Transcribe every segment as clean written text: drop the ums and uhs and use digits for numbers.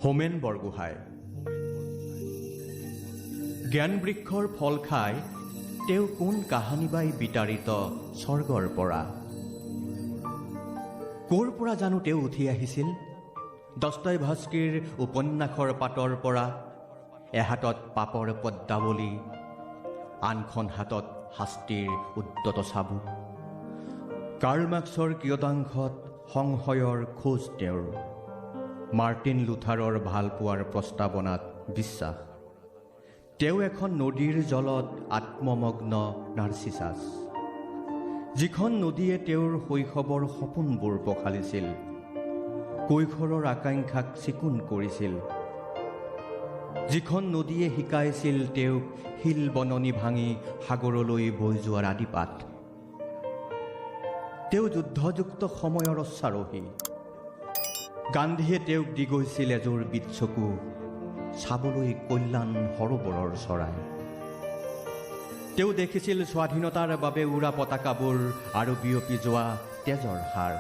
হোমেন বৰগোহাঁই। জ্ঞান বৃক্ষৰ ফল খাই তেওঁ কোন কাহানী বাই বিতাড়িত স্বৰ্গৰ পৰা। ক'ৰ পৰা জানো তেওঁ উঠি আহিছিল? দস্তয়ভস্কিৰ উপন্যাসৰ পাতৰ পৰা। এহাতত পাপৰ পদ্মাৱলী, আনখন হাতত শাস্তিৰ উদ্যত চাবুক। কাৰ্ল মাৰ্ক্সৰ কিয়দাংশত সংশয়ৰ খোজ তেওঁৰ। মাৰ্টিন লুথাৰৰ ভালপোৱাৰ প্ৰস্তাৱনাত বিশ্বাস। তেওঁ এখন নদীৰ জলত আত্মমগ্ন নাৰ্চিছাছ, যিখন নদীয়ে তেওঁৰ শৈশৱৰ সপোনবোৰ পখালিছিল, কৈশোৰৰ আকাংক্ষাক চিকুণ কৰিছিল, যিখন নদীয়ে শিকাইছিল তেওঁক শিল বননি ভাঙি সাগৰলৈ বৈ যোৱাৰ আদিপাঠ। তেওঁ যুদ্ধযুক্ত সময়ৰ অশ্বাৰোহী। গান্ধীয়ে তেওঁক দি গৈছিল এযোৰ বিৎচকু, চাবলৈ কল্যাণ সৰোবৰৰ চৰাই। তেওঁ দেখিছিল স্বাধীনতাৰ বাবে উৰা পতাকাবোৰ আৰু বিয়পি যোৱা তেজৰ সাৰ।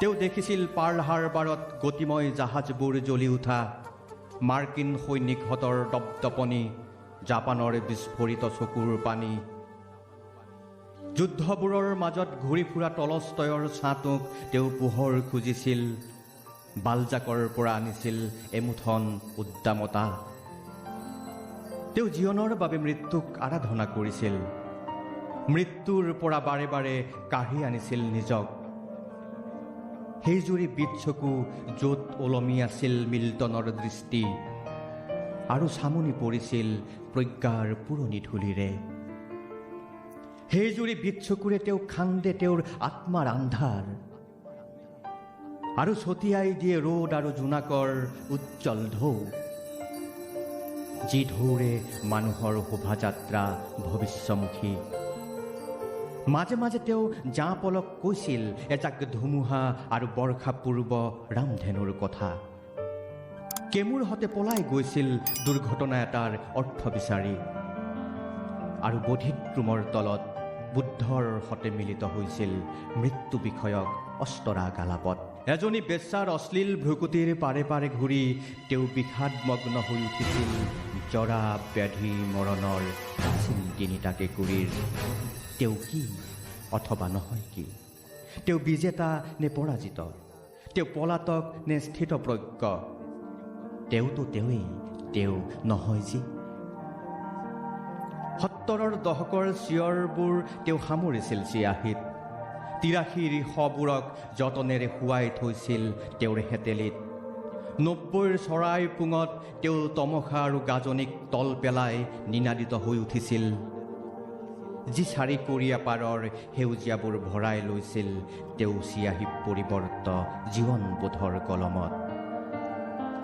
তেওঁ দেখিছিল পাৰ্ল হাৰ্বাৰত গতিময় জাহাজবোৰ জ্বলি উঠা, মাৰ্কিন সৈনিকহঁতৰ দপদপনি, জাপানৰ বিস্ফোৰিত চকুৰ পানী। যুদ্ধবোৰৰ মাজত ঘূৰি ফুৰা টলষ্টয়ৰ ছাটোক তেওঁ পোহৰ খুজিছিল, বালজাকৰ পৰা আনিছিল এমুঠন উদ্দামতা। তেওঁ জীৱনৰ বাবে মৃত্যুক আৰাধনা কৰিছিল, মৃত্যুৰ পৰা বাৰে বাৰে কাঢ়ি আনিছিল নিজক। সেইজুৰি বিৎচকু য'ত ওলমি আছিল মিল্টনৰ দৃষ্টি, আৰু চামনি পৰিছিল প্ৰজ্ঞাৰ পুৰণি ধূলিৰে। সেইজুৰি বিৎচকুৰে তেওঁ খান্দে তেওঁৰ আত্মাৰ আন্ধাৰ, আৰু ছটিয়াই দিয়ে ৰ'দ আৰু জোনাকৰ উজ্জ্বল ঢৌ, যি ঢৌৰে মানুহৰ শোভাযাত্ৰা ভৱিষ্যমুখী। মাজে মাজে তেওঁ জাঁ পলক কৈছিল এজাক ধুমুহা আৰু বৰ্ষা পূৰ্ব ৰামধেনুৰ কথা। কেমুৰ হতে পলাই গৈছিল দুৰ্ঘটনা এটাৰ অৰ্থ বিচাৰি, আৰু বধিত ৰুমৰ তলত বুদ্ধৰ সতে মিলিত হৈছিল মৃত্যু বিষয়ক অস্তৰা গালাপত। এজনী বেশ্যাৰ অশ্লীল ভ্ৰুকুটিৰ পাৰে পাৰে ঘূৰি তেওঁ বিষাদমগ্ন হৈ উঠিছিল জৰা ব্যাধি মৰণৰ আছিল তিনিটা কেঁকুৰিৰ। তেওঁ কি অথবা নহয় কি? তেওঁ বিজেতা নে পৰাজিত? তেওঁ পলাতক নে স্থিতপ্ৰজ্ঞ? তেওঁতো তেৱেই, তেওঁ নহয় যি। ৭০ৰ দশকৰ চিঞৰবোৰ তেওঁ সামৰিছিল চিয়াহীত। ৮৩ৰ শবোৰক যতনেৰে শুৱাই থৈছিল তেওঁৰ হেতেলিত। ৯০ৰ চৰাই পুঙত তেওঁ তমসা আৰু গাজনিক তল পেলাই নিনাদিত হৈ উঠিছিল, যি চাৰিকৰীয়া পাৰৰ সেউজীয়াবোৰ ভৰাই লৈছিল তেওঁ চিয়াহী পৰিৱৰ্ত জীৱনবোধৰ কলমত।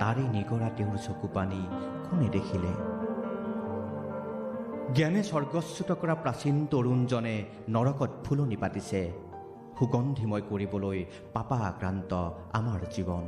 তাৰে নিগৰা তেওঁৰ চকুপানী কোনে দেখিলে? জ্ঞানে স্বৰ্গচ্যুত কৰা প্ৰাচীন তৰুণজনে নৰকত ফুলনি পাতিছে, সুগন্ধিময় কৰিবলৈ পাপা আক্ৰান্ত আমাৰ জীৱন।